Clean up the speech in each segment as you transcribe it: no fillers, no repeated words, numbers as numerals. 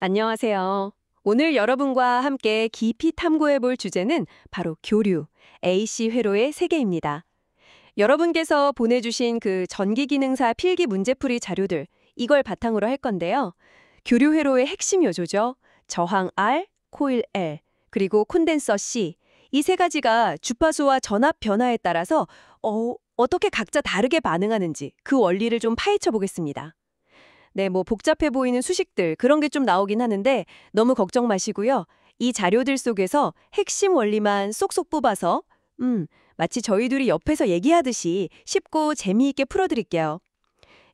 안녕하세요. 오늘 여러분과 함께 깊이 탐구해 볼 주제는 바로 교류, AC 회로의 세계입니다. 여러분께서 보내주신 그 전기기능사 필기 문제풀이 자료들, 이걸 바탕으로 할 건데요. 교류 회로의 핵심 요소죠. 저항 R, 코일 L, 그리고 콘덴서 C. 이 세 가지가 주파수와 전압 변화에 따라서 어떻게 각자 다르게 반응하는지 그 원리를 좀 파헤쳐 보겠습니다. 네, 복잡해 보이는 수식들 그런 게 좀 나오긴 하는데 너무 걱정 마시고요. 이 자료들 속에서 핵심 원리만 쏙쏙 뽑아서 마치 저희 둘이 옆에서 얘기하듯이 쉽고 재미있게 풀어드릴게요.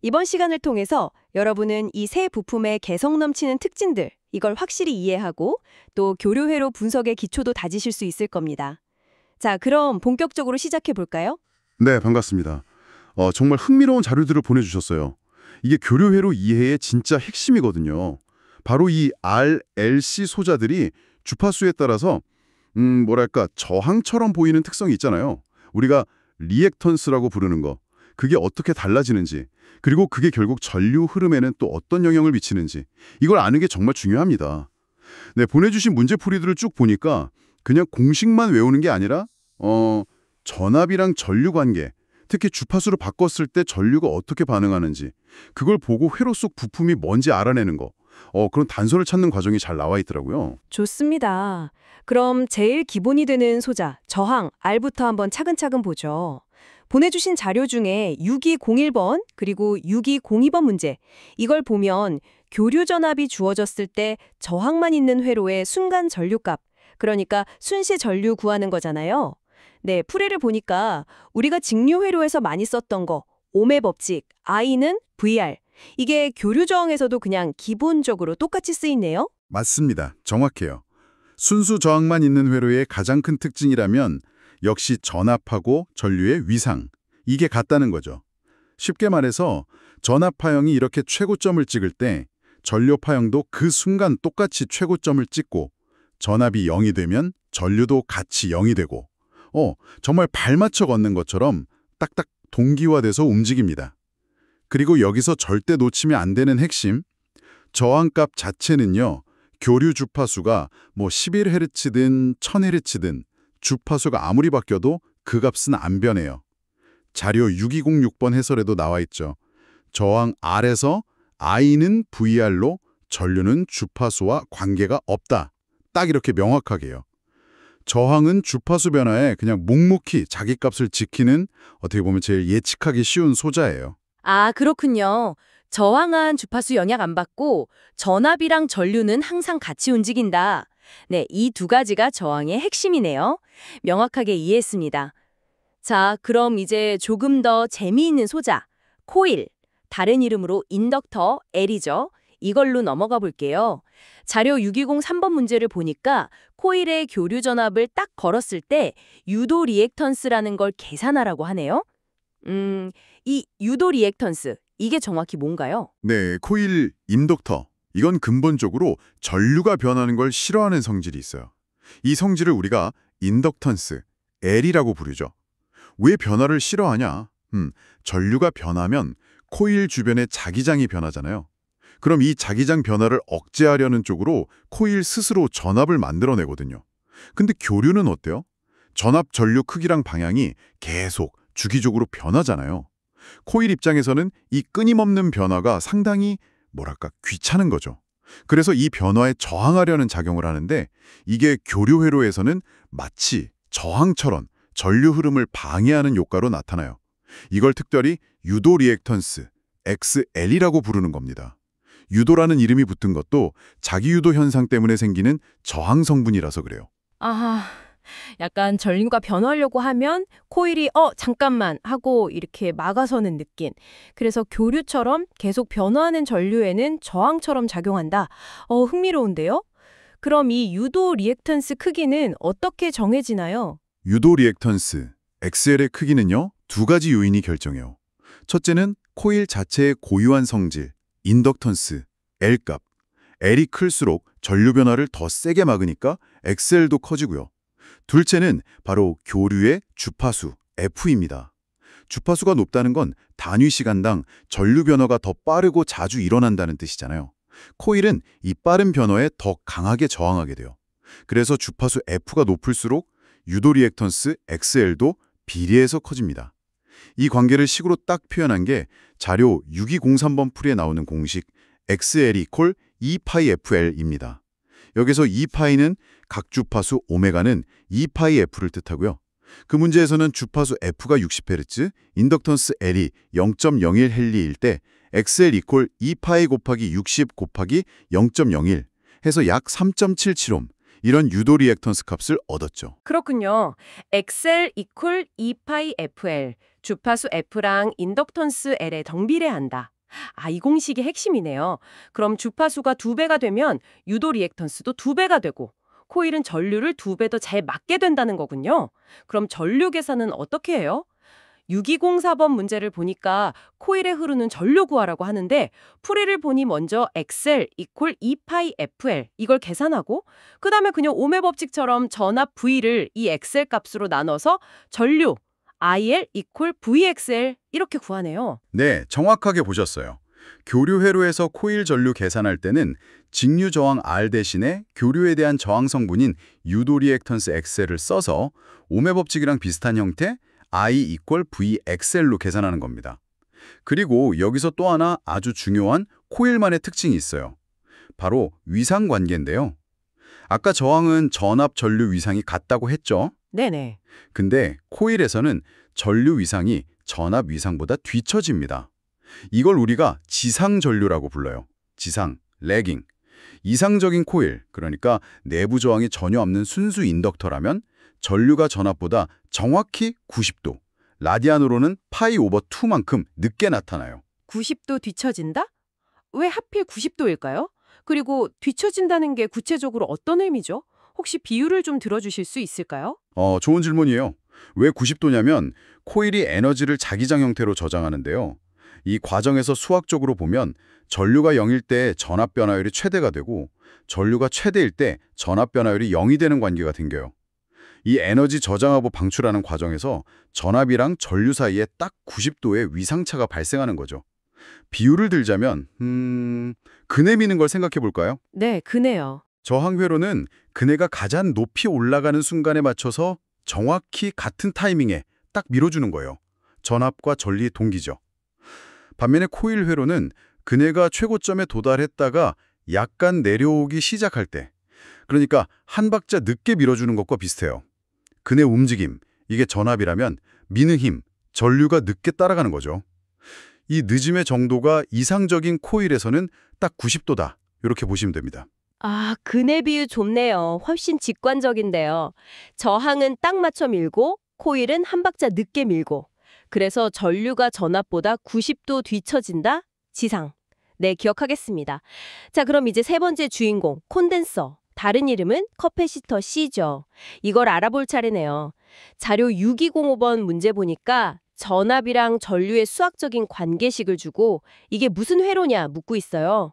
이번 시간을 통해서 여러분은 이 세 부품의 개성 넘치는 특징들 이걸 확실히 이해하고 또 교류회로 분석의 기초도 다지실 수 있을 겁니다. 자, 그럼 본격적으로 시작해 볼까요? 네, 반갑습니다. 정말 흥미로운 자료들을 보내주셨어요. 이게 교류회로 이해의 진짜 핵심이거든요. 바로 이 RLC 소자들이 주파수에 따라서 저항처럼 보이는 특성이 있잖아요. 우리가 리액턴스라고 부르는 거. 그게 어떻게 달라지는지, 그리고 그게 결국 전류 흐름에는 또 어떤 영향을 미치는지 이걸 아는 게 정말 중요합니다. 네, 보내주신 문제풀이들을 쭉 보니까 그냥 공식만 외우는 게 아니라 전압이랑 전류 관계, 특히 주파수를 바꿨을 때 전류가 어떻게 반응하는지 그걸 보고 회로 속 부품이 뭔지 알아내는 거. 그런 단서를 찾는 과정이 잘 나와 있더라고요. 좋습니다. 그럼 제일 기본이 되는 소자, 저항, R부터 한번 차근차근 보죠. 보내주신 자료 중에 6201번 그리고 6202번 문제, 이걸 보면 교류 전압이 주어졌을 때 저항만 있는 회로의 순간 전류값, 그러니까 순시 전류 구하는 거잖아요. 네, 풀이를 보니까 우리가 직류 회로에서 많이 썼던 거, ohm의 법칙, I는 VR, 이게 교류 저항에서도 그냥 기본적으로 똑같이 쓰이네요. 맞습니다. 정확해요. 순수 저항만 있는 회로의 가장 큰 특징이라면 역시 전압하고 전류의 위상, 이게 같다는 거죠. 쉽게 말해서 전압 파형이 이렇게 최고점을 찍을 때 전류 파형도 그 순간 똑같이 최고점을 찍고 전압이 0이 되면 전류도 같이 0이 되고 정말 발맞춰 걷는 것처럼 딱딱 동기화돼서 움직입니다. 그리고 여기서 절대 놓치면 안 되는 핵심, 저항값 자체는요. 교류 주파수가 11Hz든 1000Hz든 주파수가 아무리 바뀌어도 그 값은 안 변해요. 자료 6206번 해설에도 나와 있죠. 저항 R에서 I는 VR로 전류는 주파수와 관계가 없다. 딱 이렇게 명확하게요. 저항은 주파수 변화에 그냥 묵묵히 자기 값을 지키는 어떻게 보면 제일 예측하기 쉬운 소자예요. 아, 그렇군요. 저항은 주파수 영향 안 받고 전압이랑 전류는 항상 같이 움직인다. 네, 이 두 가지가 저항의 핵심이네요. 명확하게 이해했습니다. 자, 그럼 이제 조금 더 재미있는 소자, 코일, 다른 이름으로 인덕터, L이죠. 이걸로 넘어가 볼게요. 자료 6203번 문제를 보니까 코일의 교류 전압을 딱 걸었을 때 유도 리액턴스라는 걸 계산하라고 하네요. 이 유도 리액턴스, 이게 정확히 뭔가요? 네, 코일 인덕터. 이건 근본적으로 전류가 변하는 걸 싫어하는 성질이 있어요. 이 성질을 우리가 인덕턴스, L이라고 부르죠. 왜 변화를 싫어하냐? 전류가 변하면 코일 주변의 자기장이 변하잖아요. 그럼 이 자기장 변화를 억제하려는 쪽으로 코일 스스로 전압을 만들어내거든요. 근데 교류는 어때요? 전압 전류 크기랑 방향이 계속 주기적으로 변하잖아요. 코일 입장에서는 이 끊임없는 변화가 상당히 귀찮은 거죠. 그래서 이 변화에 저항하려는 작용을 하는데 이게 교류 회로에서는 마치 저항처럼 전류 흐름을 방해하는 효과로 나타나요. 이걸 특별히 유도 리액턴스, XL이라고 부르는 겁니다. 유도라는 이름이 붙은 것도 자기유도 현상 때문에 생기는 저항 성분이라서 그래요. 아하, 약간 전류가 변하려고 하면 코일이 잠깐만 하고 이렇게 막아서는 느낌. 그래서 교류처럼 계속 변화하는 전류에는 저항처럼 작용한다. 흥미로운데요? 그럼 이 유도 리액턴스 크기는 어떻게 정해지나요? 유도 리액턴스, XL의 크기는요, 두 가지 요인이 결정해요. 첫째는 코일 자체의 고유한 성질, 인덕턴스, L값. L이 클수록 전류 변화를 더 세게 막으니까 XL도 커지고요. 둘째는 바로 교류의 주파수, F입니다. 주파수가 높다는 건 단위 시간당 전류 변화가 더 빠르고 자주 일어난다는 뜻이잖아요. 코일은 이 빠른 변화에 더 강하게 저항하게 돼요. 그래서 주파수 F가 높을수록 유도 리액턴스 XL도 비례해서 커집니다. 이 관계를 식으로 딱 표현한 게 자료 6203번 풀이에 나오는 공식 XL 이퀄 2파이FL입니다. 여기서 2파이는 각 주파수 오메가는 2파이F를 뜻하고요. 그 문제에서는 주파수 F가 60Hz, 인덕턴스 L이 0.01헨리일 때 XL 이퀄 2파이 곱하기 60 곱하기 0.01 해서 약 3.77옴 이런 유도 리액턴스 값을 얻었죠. 그렇군요. XL 이퀄 2파이 FL, 주파수 F랑 인덕턴스 L에 정비례한다. 이 공식이 핵심이네요. 그럼 주파수가 2배가 되면 유도 리액턴스도 2배가 되고 코일은 전류를 2배 더 잘 막게 된다는 거군요. 그럼 전류 계산은 어떻게 해요? 6204번 문제를 보니까 코일에 흐르는 전류 구하라고 하는데 풀이를 보니 먼저 XL 이퀄 2파이 FL 이걸 계산하고 그다음에 그냥 오메 법칙처럼 전압 V를 이 XL 값으로 나눠서 전류 IL 이퀄 VXL 이렇게 구하네요. 네, 정확하게 보셨어요. 교류 회로에서 코일 전류 계산할 때는 직류 저항 R 대신에 교류에 대한 저항 성분인 유도 리액턴스 XL을 써서 오메 법칙이랑 비슷한 형태 I 이퀄 VXL로 계산하는 겁니다. 그리고 여기서 또 하나 아주 중요한 코일만의 특징이 있어요. 바로 위상 관계인데요. 아까 저항은 전압 전류 위상이 같다고 했죠? 네네. 근데 코일에서는 전류 위상이 전압 위상보다 뒤처집니다. 이걸 우리가 지상 전류라고 불러요. 지상, 레깅. 이상적인 코일, 그러니까 내부 저항이 전혀 없는 순수 인덕터라면 전류가 전압보다 정확히 90도, 라디안으로는 파이 오버 2만큼 늦게 나타나요. 90도 뒤처진다? 왜 하필 90도일까요? 그리고 뒤처진다는 게 구체적으로 어떤 의미죠? 혹시 비유를 좀 들어주실 수 있을까요? 좋은 질문이에요. 왜 90도냐면 코일이 에너지를 자기장 형태로 저장하는데요. 이 과정에서 수학적으로 보면 전류가 0일 때 전압 변화율이 최대가 되고 전류가 최대일 때 전압 변화율이 0이 되는 관계가 생겨요. 이 에너지 저장하고 방출하는 과정에서 전압이랑 전류 사이에 딱 90도의 위상차가 발생하는 거죠. 비유를 들자면 그네 미는 걸 생각해 볼까요? 네, 그네요. 저항회로는 그네가 가장 높이 올라가는 순간에 맞춰서 정확히 같은 타이밍에 딱 밀어주는 거예요. 전압과 전리의 동기죠. 반면에 코일 회로는 그네가 최고점에 도달했다가 약간 내려오기 시작할 때, 그러니까 한 박자 늦게 밀어주는 것과 비슷해요. 그네 움직임, 이게 전압이라면 미는 힘, 전류가 늦게 따라가는 거죠. 이 늦음의 정도가 이상적인 코일에서는 딱 90도다. 이렇게 보시면 됩니다. 그네 비유 좋네요. 훨씬 직관적인데요. 저항은 딱 맞춰 밀고 코일은 한 박자 늦게 밀고 그래서 전류가 전압보다 90도 뒤처진다? 지상. 네, 기억하겠습니다. 자, 그럼 이제 세 번째 주인공, 콘덴서. 다른 이름은 커패시터 C죠. 이걸 알아볼 차례네요. 자료 6205번 문제 보니까 전압이랑 전류의 수학적인 관계식을 주고 이게 무슨 회로냐 묻고 있어요.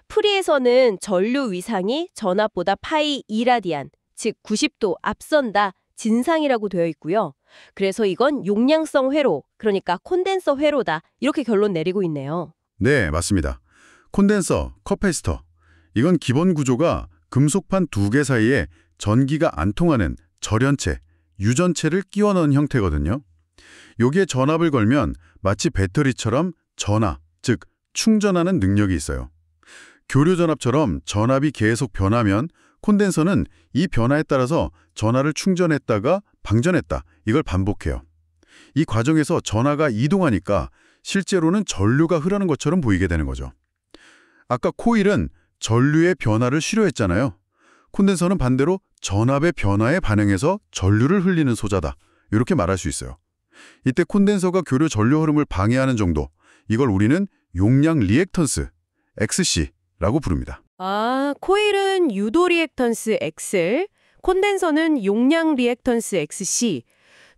풀이에서는 전류 위상이 전압보다 파이 2라디안, 즉 90도 앞선다, 진상이라고 되어 있고요. 그래서 이건 용량성 회로, 그러니까 콘덴서 회로다, 이렇게 결론 내리고 있네요. 네, 맞습니다. 콘덴서, 커패시터. 이건 기본 구조가 금속판 두 개 사이에 전기가 안 통하는 절연체, 유전체를 끼워 넣은 형태거든요. 여기에 전압을 걸면 마치 배터리처럼 전하, 즉 충전하는 능력이 있어요. 교류 전압처럼 전압이 계속 변하면 콘덴서는 이 변화에 따라서 전하를 충전했다가 방전했다. 이걸 반복해요. 이 과정에서 전하가 이동하니까 실제로는 전류가 흐르는 것처럼 보이게 되는 거죠. 아까 코일은 전류의 변화를 싫어했잖아요. 콘덴서는 반대로 전압의 변화에 반응해서 전류를 흘리는 소자다. 이렇게 말할 수 있어요. 이때 콘덴서가 교류 전류 흐름을 방해하는 정도, 이걸 우리는 용량 리액턴스, XC라고 부릅니다. 코일은 유도 리액턴스 X, 콘덴서는 용량 리액턴스 XC.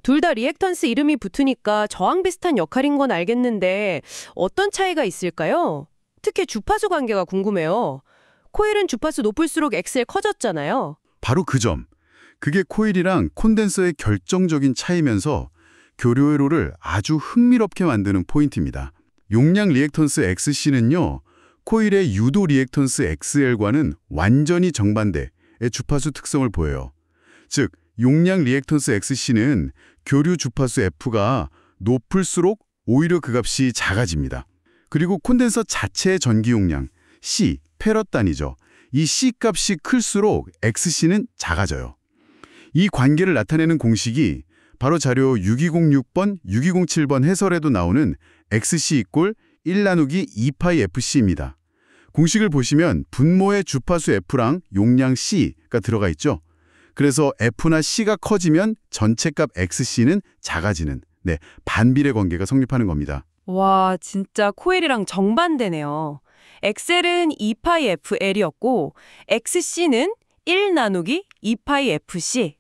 둘 다 리액턴스 이름이 붙으니까 저항 비슷한 역할인 건 알겠는데 어떤 차이가 있을까요? 특히 주파수 관계가 궁금해요. 코일은 주파수 높을수록 XL 커졌잖아요. 바로 그 점. 그게 코일이랑 콘덴서의 결정적인 차이면서 교류 회로를 아주 흥미롭게 만드는 포인트입니다. 용량 리액턴스 XC는요. 코일의 유도 리액턴스 XL과는 완전히 정반대의 주파수 특성을 보여요. 즉, 용량 리액턴스 XC는 교류 주파수 F가 높을수록 오히려 그 값이 작아집니다. 그리고 콘덴서 자체의 전기 용량, C, 페럿 단위죠. 이 C 값이 클수록 XC는 작아져요. 이 관계를 나타내는 공식이 바로 자료 6206번, 6207번 해설에도 나오는 XC 이꼴 1 나누기 2파이 FC입니다. 공식을 보시면 분모의 주파수 F랑 용량 C가 들어가 있죠. 그래서 F나 C가 커지면 전체값 XC는 작아지는 반비례 관계가 성립하는 겁니다. 와, 진짜 코일이랑 정반대네요. XL은 2파이 FL이었고 XC는 1 나누기 2파이 FC.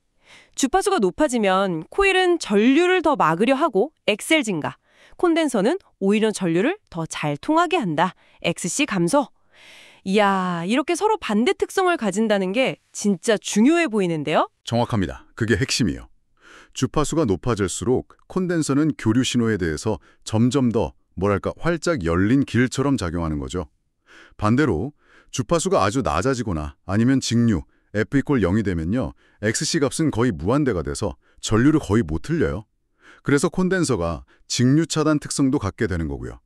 주파수가 높아지면 코일은 전류를 더 막으려 하고 XL 증가, 콘덴서는 오히려 전류를 더 잘 통하게 한다. XC 감소. 이야, 이렇게 서로 반대 특성을 가진다는 게 진짜 중요해 보이는데요? 정확합니다. 그게 핵심이에요. 주파수가 높아질수록 콘덴서는 교류 신호에 대해서 점점 더 활짝 열린 길처럼 작용하는 거죠. 반대로 주파수가 아주 낮아지거나 아니면 직류, F 이퀄 0이 되면요. XC 값은 거의 무한대가 돼서 전류를 거의 못 흘려요. 그래서 콘덴서가 직류 차단 특성도 갖게 되는 거고요.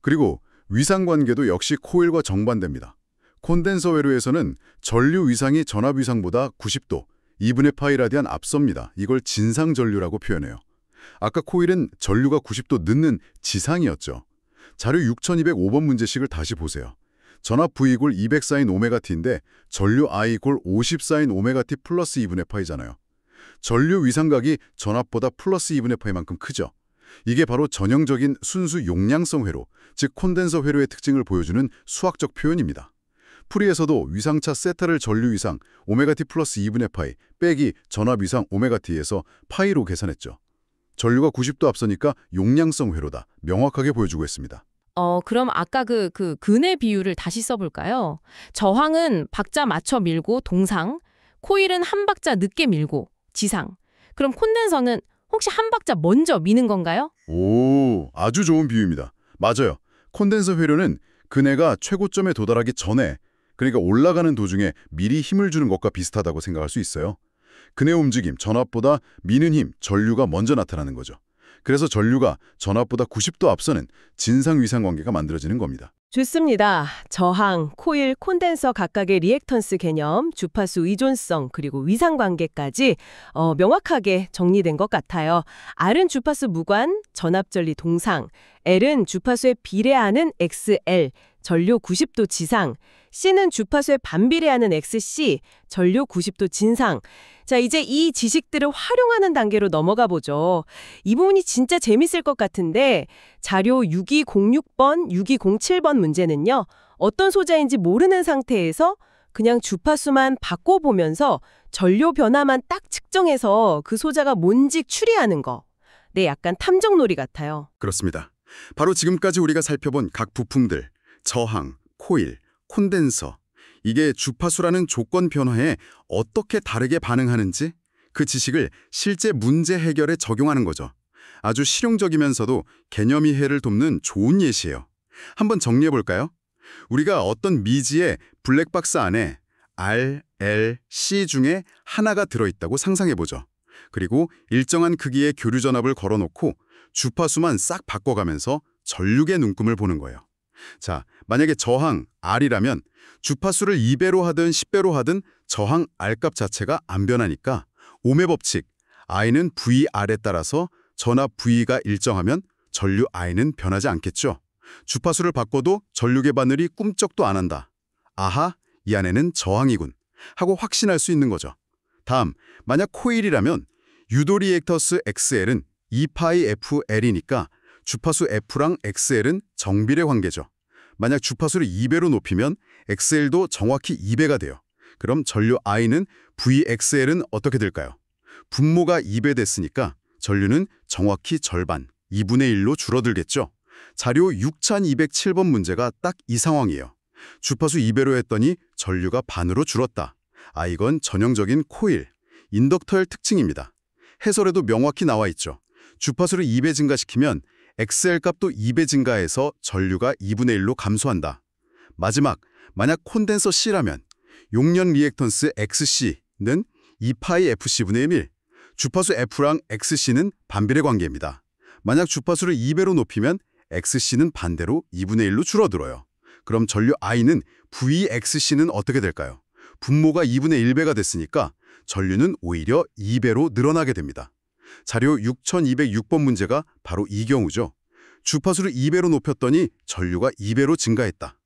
그리고 위상관계도 역시 코일과 정반대입니다. 콘덴서 회로에서는 전류 위상이 전압 위상보다 90도, 2분의 파이 라디안 앞섭니다. 이걸 진상전류라고 표현해요. 아까 코일은 전류가 90도 늦는 지상이었죠. 자료 6205번 문제식을 다시 보세요. 전압 V 이꼴 200 사인 오메가 T인데 전류 I 이꼴 50 사인 오메가 T 플러스 2분의 파이잖아요. 전류 위상각이 전압보다 플러스 2분의 파이만큼 크죠. 이게 바로 전형적인 순수 용량성 회로, 즉 콘덴서 회로의 특징을 보여주는 수학적 표현입니다. 풀이에서도 위상차 세타를 전류 위상 오메가 T 플러스 2분의 파이 빼기 전압 위상 오메가 T에서 파이로 계산했죠. 전류가 90도 앞서니까 용량성 회로다. 명확하게 보여주고 있습니다. 그럼 아까 그 근의 비율을 다시 써볼까요? 저항은 박자 맞춰 밀고 동상, 코일은 한 박자 늦게 밀고 지상. 그럼 콘덴서는 혹시 한 박자 먼저 미는 건가요? 오, 아주 좋은 비유입니다. 맞아요. 콘덴서 회로는 근해가 최고점에 도달하기 전에, 그러니까 올라가는 도중에 미리 힘을 주는 것과 비슷하다고 생각할 수 있어요. 근해 움직임, 전압보다 미는 힘, 전류가 먼저 나타나는 거죠. 그래서 전류가 전압보다 90도 앞서는 진상-위상 관계가 만들어지는 겁니다. 좋습니다. 저항, 코일, 콘덴서 각각의 리액턴스 개념, 주파수 의존성, 그리고 위상 관계까지 명확하게 정리된 것 같아요. R은 주파수 무관, 전압전리 동상, L은 주파수에 비례하는 XL, 전류 90도 지상, C는 주파수에 반비례하는 XC, 전류 90도 진상. 자, 이제 이 지식들을 활용하는 단계로 넘어가 보죠. 이 부분이 진짜 재밌을 것 같은데 자료 6206번, 6207번 문제는요. 어떤 소자인지 모르는 상태에서 그냥 주파수만 바꿔보면서 전류 변화만 딱 측정해서 그 소자가 뭔지 추리하는 거. 네, 약간 탐정놀이 같아요. 그렇습니다. 바로 지금까지 우리가 살펴본 각 부품들, 저항, 코일, 콘덴서, 이게 주파수라는 조건 변화에 어떻게 다르게 반응하는지 그 지식을 실제 문제 해결에 적용하는 거죠. 아주 실용적이면서도 개념 이해를 돕는 좋은 예시예요. 한번 정리해볼까요? 우리가 어떤 미지의 블랙박스 안에 R, L, C 중에 하나가 들어있다고 상상해보죠. 그리고 일정한 크기의 교류 전압을 걸어놓고 주파수만 싹 바꿔가면서 전류계 눈금을 보는 거예요. 자, 만약에 저항 R이라면 주파수를 2배로 하든 10배로 하든 저항 R값 자체가 안 변하니까 오음의 법칙, I는 VR에 따라서 전압 V가 일정하면 전류 I는 변하지 않겠죠. 주파수를 바꿔도 전류계 바늘이 꿈쩍도 안 한다. 아하, 이 안에는 저항이군 하고 확신할 수 있는 거죠. 다음, 만약 코일이라면 유도 리액터스 XL은 2파이 FL이니까 주파수 F랑 XL은 정비례 관계죠. 만약 주파수를 2배로 높이면 XL도 정확히 2배가 돼요. 그럼 전류 I는 VXL은 어떻게 될까요? 분모가 2배 됐으니까 전류는 정확히 절반, 2분의 1로 줄어들겠죠. 자료 6207번 문제가 딱 이 상황이에요. 주파수 2배로 했더니 전류가 반으로 줄었다. 아, 이건 전형적인 코일, 인덕터의 특징입니다. 해설에도 명확히 나와 있죠. 주파수를 2배 증가시키면 XL 값도 2배 증가해서 전류가 2분의 1로 감소한다. 마지막, 만약 콘덴서 C라면 용량 리액턴스 XC는 2파이 FC분의 1, 주파수 F랑 XC는 반비례 관계입니다. 만약 주파수를 2배로 높이면 XC는 반대로 2분의 1로 줄어들어요. 그럼 전류 I는 VXC는 어떻게 될까요? 분모가 2분의 1배가 됐으니까 전류는 오히려 2배로 늘어나게 됩니다. 자료 6206번 문제가 바로 이 경우죠. 주파수를 2배로 높였더니 전류가 2배로 증가했다.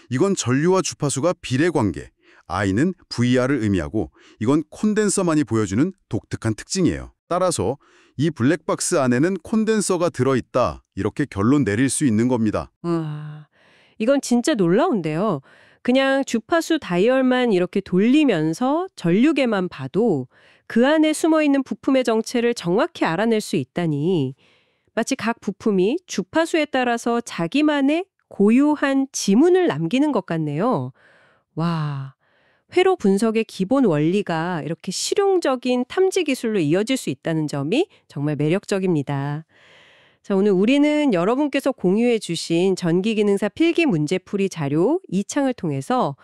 이건 전류와 주파수가 비례관계, I는 VR을 의미하고 이건 콘덴서만이 보여주는 독특한 특징이에요. 따라서 이 블랙박스 안에는 콘덴서가 들어있다, 이렇게 결론 내릴 수 있는 겁니다. 와, 이건 진짜 놀라운데요. 그냥 주파수 다이얼만 이렇게 돌리면서 전류계만 봐도 그 안에 숨어있는 부품의 정체를 정확히 알아낼 수 있다니, 마치 각 부품이 주파수에 따라서 자기만의 고유한 지문을 남기는 것 같네요. 와, 회로 분석의 기본 원리가 이렇게 실용적인 탐지 기술로 이어질 수 있다는 점이 정말 매력적입니다. 자, 오늘 우리는 여러분께서 공유해 주신 전기기능사 필기 문제풀이 자료 2창을 통해서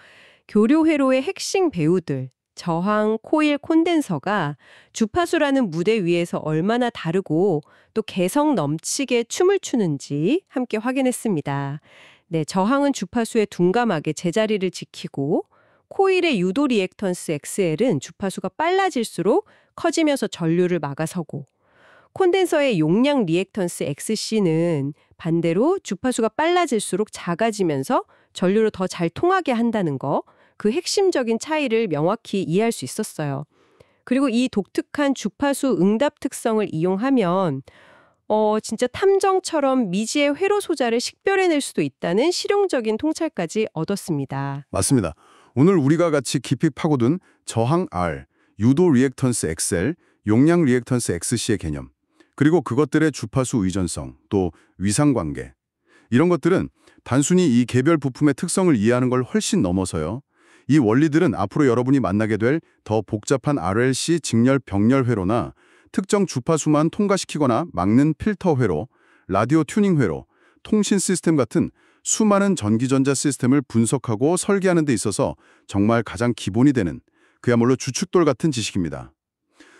교류 회로의 핵심 배우들, 저항, 코일, 콘덴서가 주파수라는 무대 위에서 얼마나 다르고 또 개성 넘치게 춤을 추는지 함께 확인했습니다. 네, 저항은 주파수에 둔감하게 제자리를 지키고 코일의 유도 리액턴스 XL은 주파수가 빨라질수록 커지면서 전류를 막아서고 콘덴서의 용량 리액턴스 XC는 반대로 주파수가 빨라질수록 작아지면서 전류를 더 잘 통하게 한다는 거, 그 핵심적인 차이를 명확히 이해할 수 있었어요. 그리고 이 독특한 주파수 응답 특성을 이용하면 진짜 탐정처럼 미지의 회로 소자를 식별해낼 수도 있다는 실용적인 통찰까지 얻었습니다. 맞습니다. 오늘 우리가 같이 깊이 파고든 저항 R, 유도 리액턴스 XL, 용량 리액턴스 XC의 개념, 그리고 그것들의 주파수 의존성, 또 위상관계, 이런 것들은 단순히 이 개별 부품의 특성을 이해하는 걸 훨씬 넘어서요. 이 원리들은 앞으로 여러분이 만나게 될 더 복잡한 RLC 직렬 병렬 회로나 특정 주파수만 통과시키거나 막는 필터 회로, 라디오 튜닝 회로, 통신 시스템 같은 수많은 전기전자 시스템을 분석하고 설계하는 데 있어서 정말 가장 기본이 되는 그야말로 주춧돌 같은 지식입니다.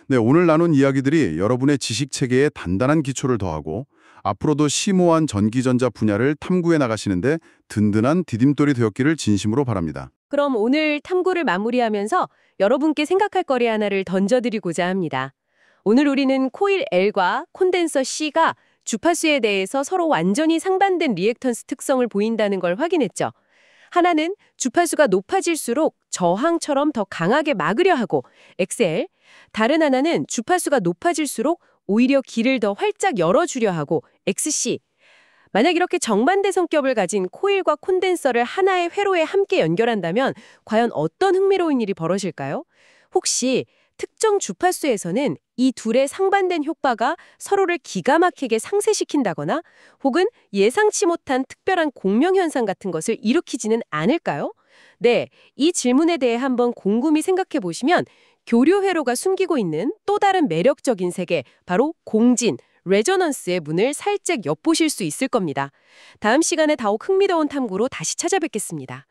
네, 오늘 나눈 이야기들이 여러분의 지식체계에 단단한 기초를 더하고 앞으로도 심오한 전기전자 분야를 탐구해 나가시는데 든든한 디딤돌이 되었기를 진심으로 바랍니다. 그럼 오늘 탐구를 마무리하면서 여러분께 생각할 거리 하나를 던져드리고자 합니다. 오늘 우리는 코일 L과 콘덴서 C가 주파수에 대해서 서로 완전히 상반된 리액턴스 특성을 보인다는 걸 확인했죠. 하나는 주파수가 높아질수록 저항처럼 더 강하게 막으려 하고 XL, 다른 하나는 주파수가 높아질수록 오히려 길을 더 활짝 열어주려 하고 XC. 만약 이렇게 정반대 성격을 가진 코일과 콘덴서를 하나의 회로에 함께 연결한다면 과연 어떤 흥미로운 일이 벌어질까요? 혹시 특정 주파수에서는 이 둘의 상반된 효과가 서로를 기가 막히게 상쇄시킨다거나 혹은 예상치 못한 특별한 공명현상 같은 것을 일으키지는 않을까요? 네, 이 질문에 대해 한번 곰곰이 생각해 보시면 교류 회로가 숨기고 있는 또 다른 매력적인 세계, 바로 공진, 레저넌스의 문을 살짝 엿보실 수 있을 겁니다. 다음 시간에 더욱 흥미로운 탐구로 다시 찾아뵙겠습니다.